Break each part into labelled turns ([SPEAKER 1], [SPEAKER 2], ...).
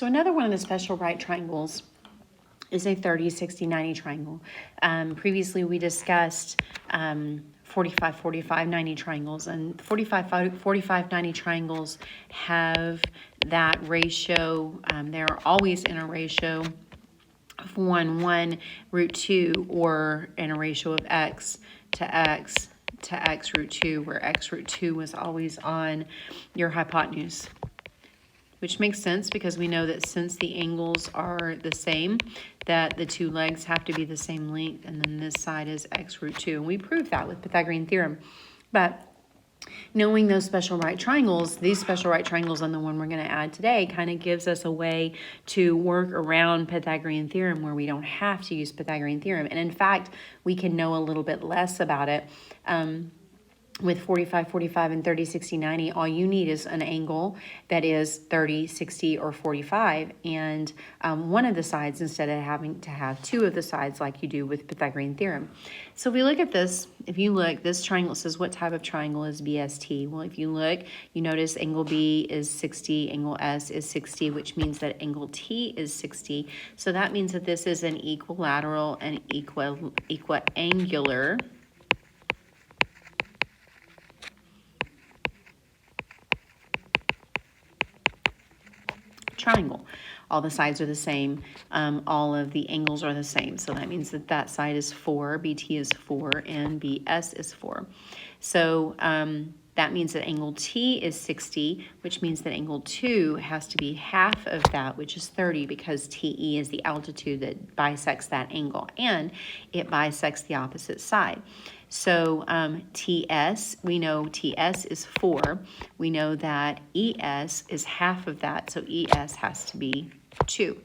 [SPEAKER 1] So another one of the special right triangles is a 30, 60, 90 triangle. Previously we discussed 45, 45, 90 triangles, and 45, 45, 90 triangles have that ratio. They're always in a ratio of 1, 1, root 2, or in a ratio of x to x to x root 2, where x root 2 was always on your hypotenuse. Which makes sense because we know that since the angles are the same, that the two legs have to be the same length, and then this side is x root 2. And we proved that with Pythagorean theorem. But knowing those special right triangles, these special right triangles on the one we're going to add today kind of gives us a way to work around Pythagorean theorem where we don't have to use Pythagorean theorem. And in fact, we can know a little bit less about it. With 45, 45, and 30, 60, 90, all you need is an angle that is 30, 60, or 45, and one of the sides instead of having to have two of the sides like you do with Pythagorean theorem. So if we look at this, if you look, this triangle says what type of triangle is BST? Well, if you look, you notice angle B is 60, angle S is 60, which means that angle T is 60. So that means that this is an equilateral and equiangular triangle. All the sides are the same. All of the angles are the same. So that means that that side is 4, BT is 4, and BS is 4. So that means that angle T is 60, which means that angle 2 has to be half of that, which is 30, because TE is the altitude that bisects that angle, and it bisects the opposite side. So TS, we know TS is 4. We know that ES is half of that, so ES has to be 2.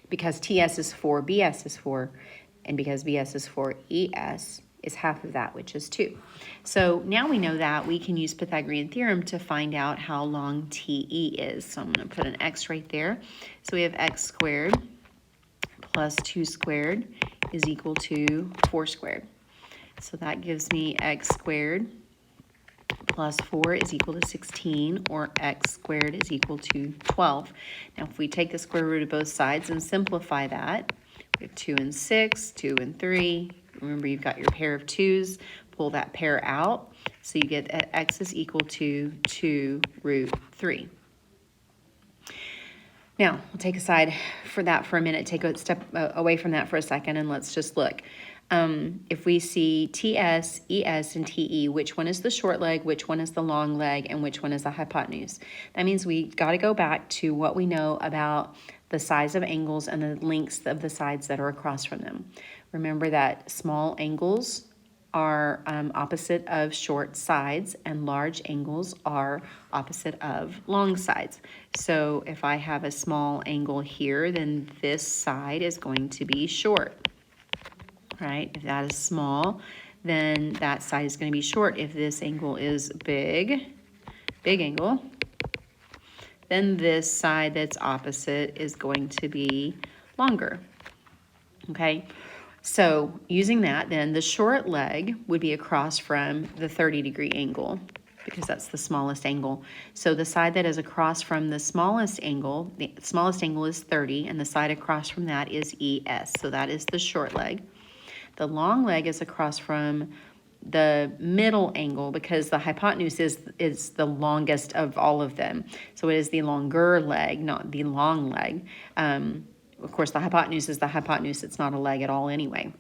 [SPEAKER 1] Because TS is 4, BS is 4, and because BS is 4, ES is half of that, which is 2. So now we know that, we can use Pythagorean theorem to find out how long TE is. So I'm going to put an X right there. So we have X squared plus 2 squared is equal to 4 squared. So that gives me x squared plus 4 is equal to 16, or x squared is equal to 12. Now, if we take the square root of both sides and simplify that, we have 2 and 6, 2 and 3. Remember, you've got your pair of 2's. Pull that pair out, so you get that x is equal to 2 root 3. Now, we'll take aside for that for a minute, take a step away from that for a second, and let's just look. If we see TS, ES, and TE, which one is the short leg, which one is the long leg, and which one is the hypotenuse? That means we got to go back to what we know about the size of angles and the lengths of the sides that are across from them. Remember that small angles are opposite of short sides, and large angles are opposite of long sides. So if I have a small angle here, then this side is going to be short. Right? If that is small, then that side is going to be short. If this angle is big angle, then this side that's opposite is going to be longer. Okay? So using that, then the short leg would be across from the 30-degree angle, because that's the smallest angle. So the side that is across from the smallest angle is 30, and the side across from that is ES. So that is the short leg. The long leg is across from the middle angle, because the hypotenuse is the longest of all of them. So it is the longer leg, not the long leg. Of course, the hypotenuse is the hypotenuse. It's not a leg at all anyway.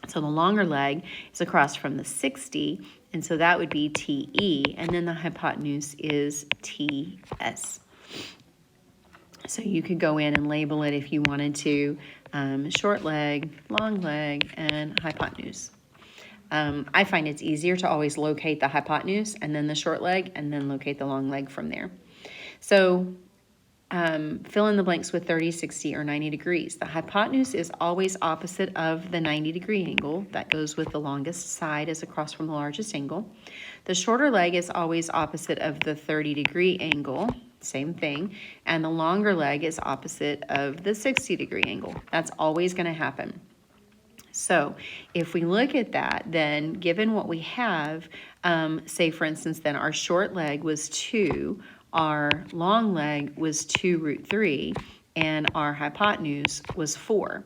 [SPEAKER 1] So the longer leg is across from the 60, and so that would be TE, and then the hypotenuse is TS. So you could go in and label it if you wanted to, short leg, long leg, and hypotenuse. I find it's easier to always locate the hypotenuse and then the short leg, and then locate the long leg from there. So fill in the blanks with 30, 60, or 90 degrees. The hypotenuse is always opposite of the 90-degree angle. That goes with the longest side is across from the largest angle. The shorter leg is always opposite of the 30-degree angle. Same thing. And the longer leg is opposite of the 60-degree angle. That's always going to happen. So if we look at that, then given what we have, say for instance, then our short leg was 2, our long leg was 2 root 3, and our hypotenuse was 4.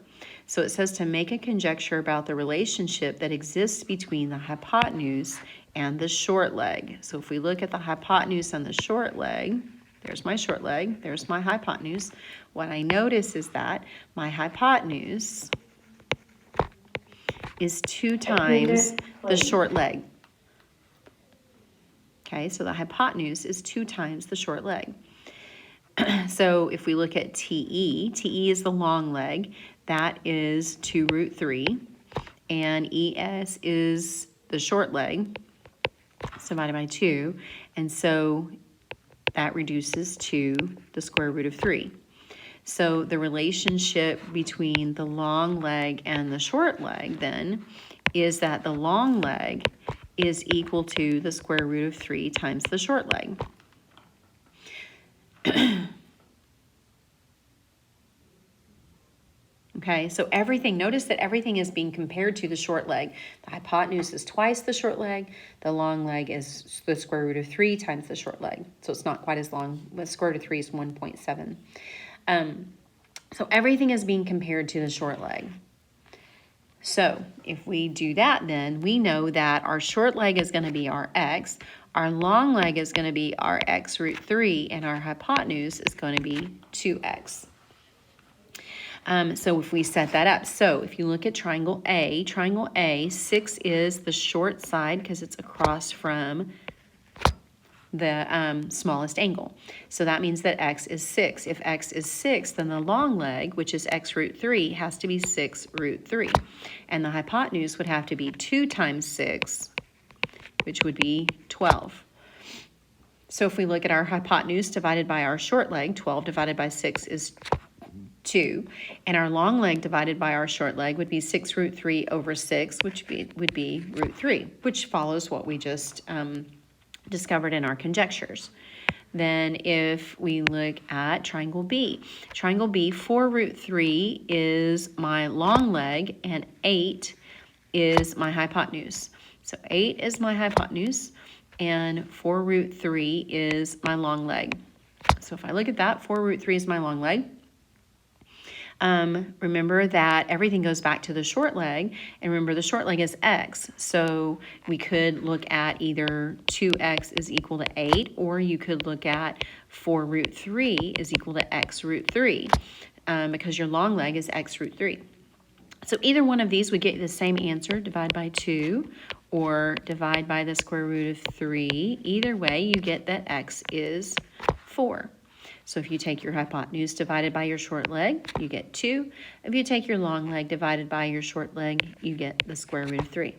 [SPEAKER 1] So it says to make a conjecture about the relationship that exists between the hypotenuse and the short leg. So if we look at the hypotenuse and the short leg, there's my short leg, there's my hypotenuse. What I notice is that my hypotenuse is 2 times the short leg. Okay, so the hypotenuse is 2 times the short leg. So if we look at TE is the long leg. That is 2 root 3. And ES is the short leg. It's divided by 2. And so that reduces to the square root of 3. So the relationship between the long leg and the short leg then is that the long leg is equal to the square root of 3 times the short leg. Okay, so notice that everything is being compared to the short leg. The hypotenuse is twice the short leg. The long leg is the square root of 3 times the short leg. So it's not quite as long. The square root of 3 is 1.7. So everything is being compared to the short leg. So if we do that, then we know that our short leg is going to be our x, our long leg is going to be our x root 3, and our hypotenuse is going to be 2x. So if we set that up, so if you look at triangle A, 6 is the short side because it's across from the smallest angle. So that means that x is 6. If x is 6, then the long leg, which is x root 3, has to be 6 root 3. And the hypotenuse would have to be 2 times 6, which would be 12. So if we look at our hypotenuse divided by our short leg, 12 divided by 6 is 2. And our long leg divided by our short leg would be 6 root 3 over 6, which would be root 3, which follows what we just discovered in our conjectures. Then if we look at triangle B, 4 root 3 is my long leg and 8 is my hypotenuse. So 8 is my hypotenuse and 4 root 3 is my long leg. So if I look at that, 4 root 3 is my long leg. Remember that everything goes back to the short leg, and remember the short leg is x, so we could look at either 2x is equal to 8, or you could look at 4 root 3 is equal to x root 3, because your long leg is x root 3. So either one of these would get you the same answer, divide by 2, or divide by the square root of 3. Either way, you get that x is 4. So if you take your hypotenuse divided by your short leg, you get 2. If you take your long leg divided by your short leg, you get the square root of 3.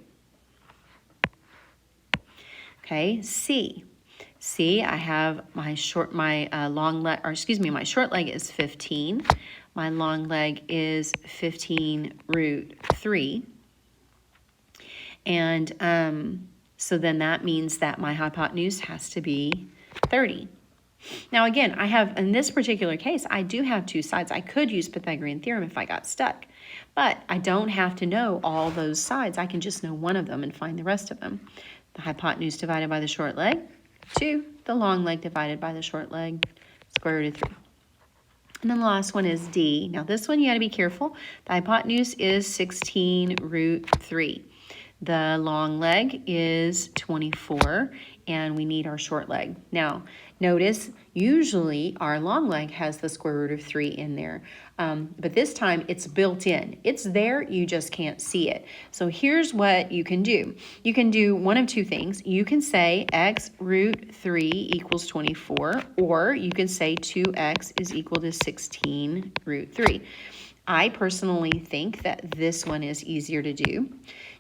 [SPEAKER 1] Okay, C. I have my short leg is 15. My long leg is 15 root 3. And so then that means that my hypotenuse has to be 30. Now again, in this particular case, I do have 2 sides. I could use Pythagorean theorem if I got stuck, but I don't have to know all those sides. I can just know one of them and find the rest of them. The hypotenuse divided by the short leg, 2. The long leg divided by the short leg, square root of 3. And then the last one is D. Now this one you got to be careful. The hypotenuse is 16 root 3. The long leg is 24, and we need our short leg. Now, notice, usually our long leg has the square root of 3 in there, but this time it's built in. It's there, you just can't see it. So here's what you can do. You can do one of 2 things. You can say x root 3 equals 24, or you can say 2x is equal to 16 root 3. I personally think that this one is easier to do.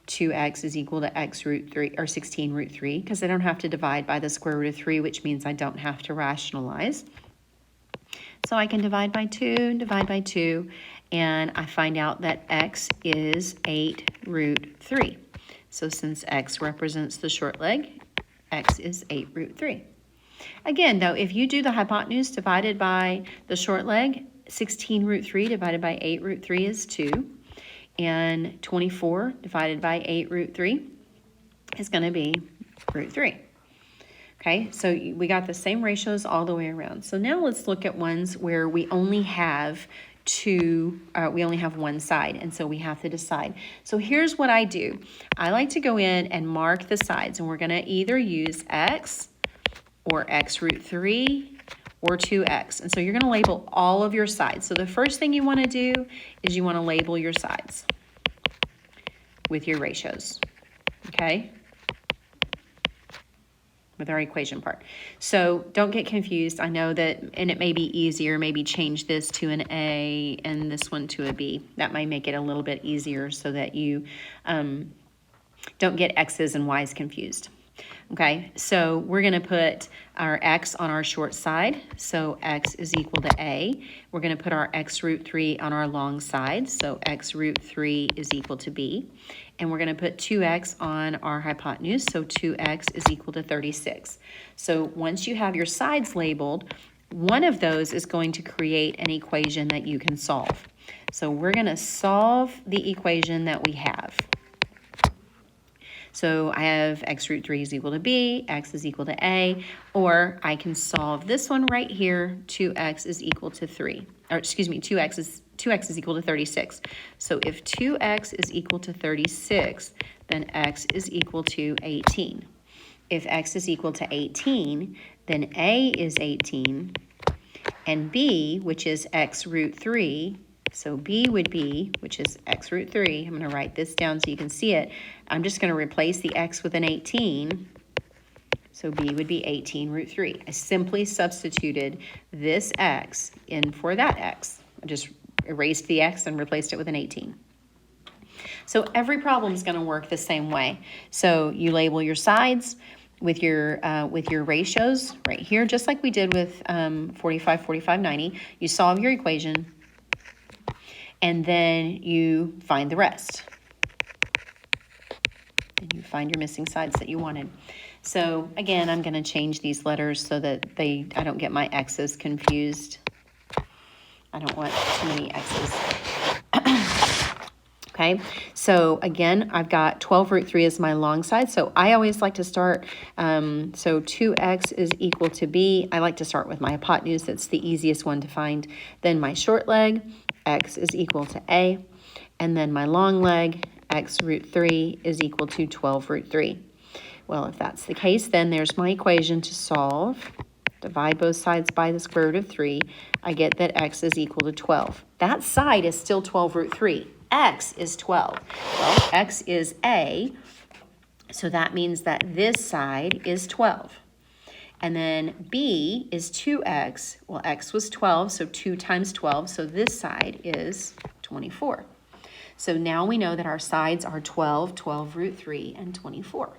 [SPEAKER 1] 2x is equal to x root 3, or 16 root 3, because I don't have to divide by the square root of 3, which means I don't have to rationalize. So I can divide by 2, and I find out that x is 8 root 3. So since x represents the short leg, x is 8 root 3. Again, though, if you do the hypotenuse divided by the short leg, 16 root 3 divided by 8 root 3 is 2. And 24 divided by 8 root 3 is going to be root 3. Okay, so we got the same ratios all the way around. So now let's look at ones where we only have one side, and so we have to decide. So here's what I do. I like to go in and mark the sides, and we're going to either use x or x root 3 or 2x. And so you're going to label all of your sides. So the first thing you want to do is you want to label your sides with your ratios, okay? With our equation part. So don't get confused. I know that, and it may be easier, maybe change this to an A and this one to a B. That might make it a little bit easier so that you don't get X's and Y's confused. Okay, so we're going to put our x on our short side, so x is equal to a. We're going to put our x root 3 on our long side, so x root 3 is equal to b. And we're going to put 2x on our hypotenuse, so 2x is equal to 36. So once you have your sides labeled, one of those is going to create an equation that you can solve. So we're going to solve the equation that we have. So I have x root 3 is equal to b, x is equal to a, or I can solve this one right here, 2x is equal to 3. Or excuse me, 2x is equal to 36. So if 2x is equal to 36, then x is equal to 18. If x is equal to 18, then a is 18, and b, which is x root 3, so b would be, which is x root 3. I'm going to write this down so you can see it. I'm just going to replace the x with an 18. So b would be 18 root 3. I simply substituted this x in for that x. I just erased the x and replaced it with an 18. So every problem is going to work the same way. So you label your sides with your ratios right here, just like we did with 45, 45, 90. You solve your equation, and then you find the rest. And you find your missing sides that you wanted. So again, I'm going to change these letters so that I don't get my x's confused. I don't want too many x's. Okay, so again, I've got 12 root 3 as my long side. So I always like to start, so 2x is equal to b. I like to start with my hypotenuse. That's the easiest one to find. Then my short leg, x is equal to a. And then my long leg, x root 3 is equal to 12 root 3. Well, if that's the case, then there's my equation to solve. Divide both sides by the square root of 3. I get that x is equal to 12. That side is still 12 root 3. X is 12. Well, x is a, so that means that this side is 12. And then b is 2x. Well, x was 12, so 2 times 12, so this side is 24. So now we know that our sides are 12, 12 root 3, and 24.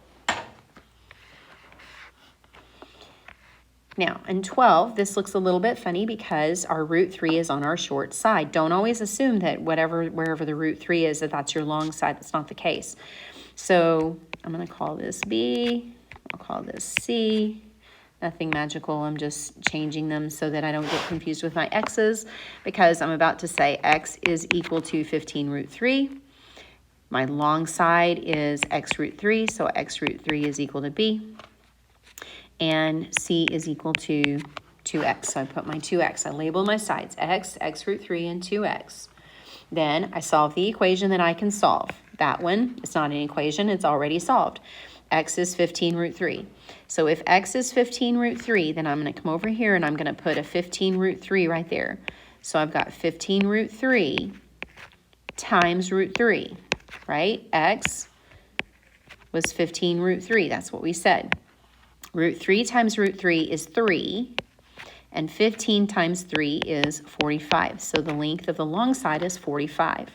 [SPEAKER 1] Now, in 12, this looks a little bit funny because our root 3 is on our short side. Don't always assume that wherever the root 3 is, that's your long side. That's not the case. So I'm going to call this B. I'll call this C. Nothing magical. I'm just changing them so that I don't get confused with my x's, because I'm about to say x is equal to 15 root 3. My long side is x root 3, so x root 3 is equal to B. And c is equal to 2x. So I put my 2x. I label my sides, x, x root 3, and 2x. Then I solve the equation that I can solve. That one, it's not an equation, it's already solved. X is 15 root 3. So if x is 15 root 3, then I'm going to come over here and I'm going to put a 15 root 3 right there. So I've got 15 root 3 times root 3, right? X was 15 root 3. That's what we said. Root 3 times root 3 is 3, and 15 times 3 is 45. So the length of the long side is 45.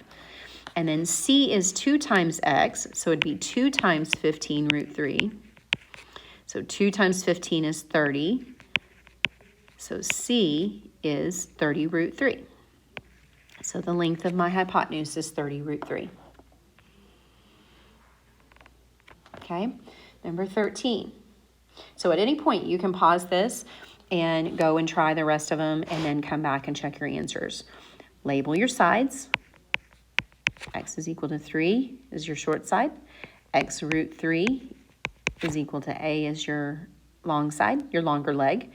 [SPEAKER 1] And then c is 2 times x, so it'd be 2 times 15 root 3. So 2 times 15 is 30. So c is 30 root 3. So the length of my hypotenuse is 30 root 3. Okay, number 13. So at any point, you can pause this and go and try the rest of them and then come back and check your answers. Label your sides. X is equal to 3 is your short side. X root 3 is equal to A is your long side, your longer leg,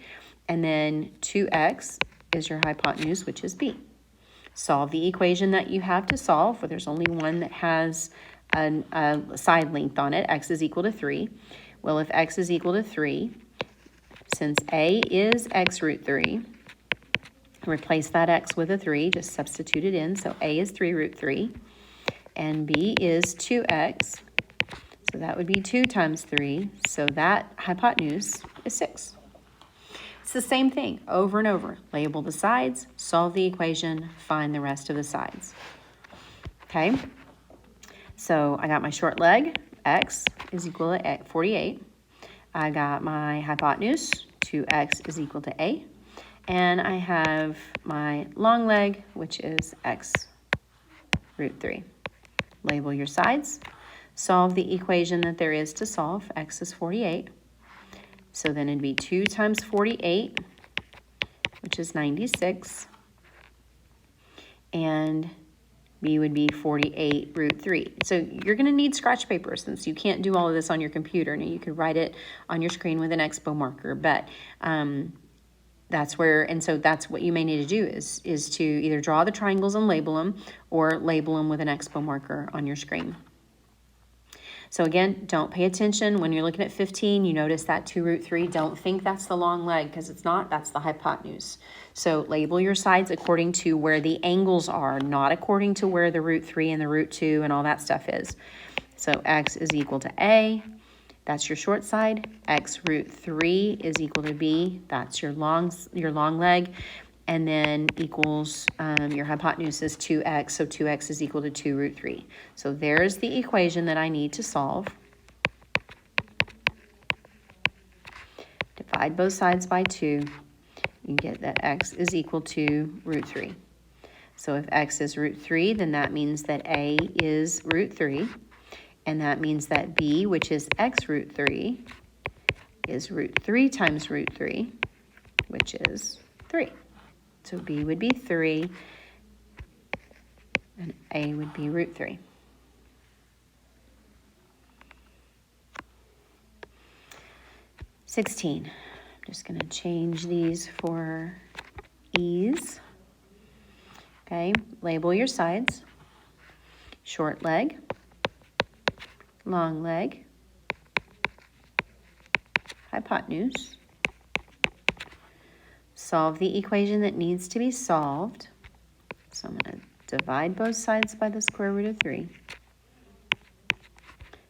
[SPEAKER 1] and then 2x is your hypotenuse, which is b. Solve the equation that you have to solve, where there's only one that has a side length on it. X is equal to 3. Well, if x is equal to 3, since a is x root 3, replace that x with a 3, just substitute it in. So a is 3 root 3, and b is 2x. So that would be 2 times 3. So that hypotenuse is 6. It's the same thing over and over. Label the sides, solve the equation, find the rest of the sides. Okay? So I got my short leg, x is equal to 48. I got my hypotenuse, 2x is equal to a. And I have my long leg, which is x root 3. Label your sides. Solve the equation that there is to solve. X is 48. So then it'd be 2 times 48, which is 96. And b would be 48 root 3. So you're going to need scratch paper since you can't do all of this on your computer. Now you could write it on your screen with an expo marker, but that's where, and so that's what you may need to do is to either draw the triangles and label them, or label them with an expo marker on your screen. So again, don't pay attention when you're looking at 15. You notice that 2 root 3. Don't think that's the long leg, because it's not. That's the hypotenuse. So label your sides according to where the angles are, not according to where the root 3 and the root 2 and all that stuff is. So x is equal to a. That's your short side. X root 3 is equal to b. That's your long leg. And then equals your hypotenuse is 2x, so 2x is equal to 2 root 3. So there's the equation that I need to solve. Divide both sides by 2. You get that x is equal to root 3. So if x is root 3, then that means that a is root 3. And that means that b, which is x root 3, is root 3 times root 3, which is 3. So b would be 3, and a would be root 3. I'm just going to change these for ease. Okay, label your sides. Short leg, long leg, hypotenuse. Solve the equation that needs to be solved. So I'm going to divide both sides by the square root of 3.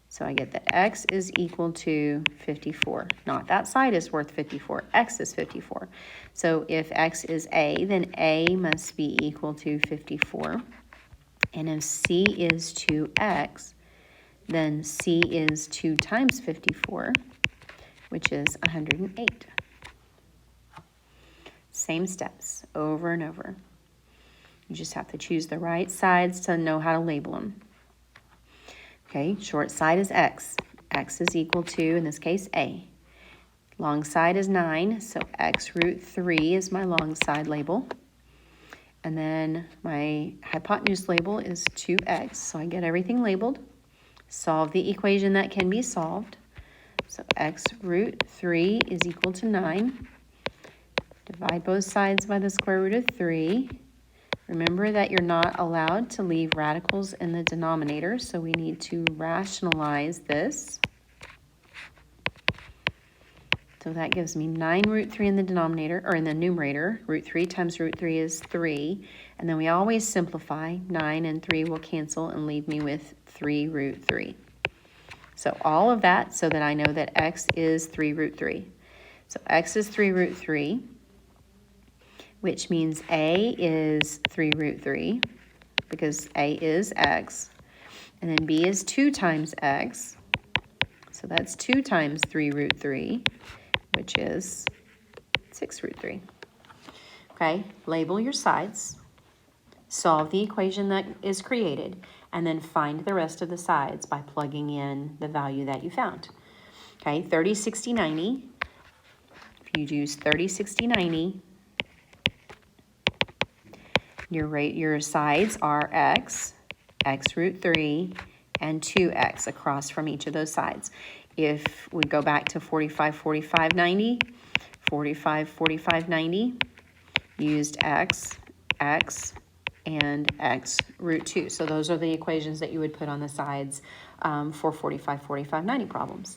[SPEAKER 1] So I get that x is equal to 54. Not that side is worth 54. X is 54. So if x is a, then a must be equal to 54. And if c is 2x, then c is 2 times 54, which is 108. Same steps over and over. You just have to choose the right sides to know how to label them. Okay, short side is x. X is equal to, in this case, a. Long side is 9, so x root 3 is my long side label. And then my hypotenuse label is 2x, so I get everything labeled. Solve the equation that can be solved. So x root 3 is equal to 9. Divide both sides by the square root of 3. Remember that you're not allowed to leave radicals in the denominator, so we need to rationalize this. So that gives me 9 root 3 in the denominator, or in the numerator. Root 3 times root 3 is 3. And then we always simplify. 9 and 3 will cancel and leave me with 3 root 3. So all of that so that I know that x is 3 root 3. So x is 3 root 3. Which means a is 3 root 3, because a is x. And then b is 2 times x. So that's 2 times 3 root 3, which is 6 root 3. Okay, label your sides. Solve the equation that is created, and then find the rest of the sides by plugging in the value that you found. Okay, 30, 60, 90. If you use 30, 60, 90, your sides are x, x root 3, and 2x across from each of those sides. If we go back to 45, 45, 90, 45, 45, 90, used x, x, and x root 2. So those are the equations that you would put on the sides for 45, 45, 90 problems.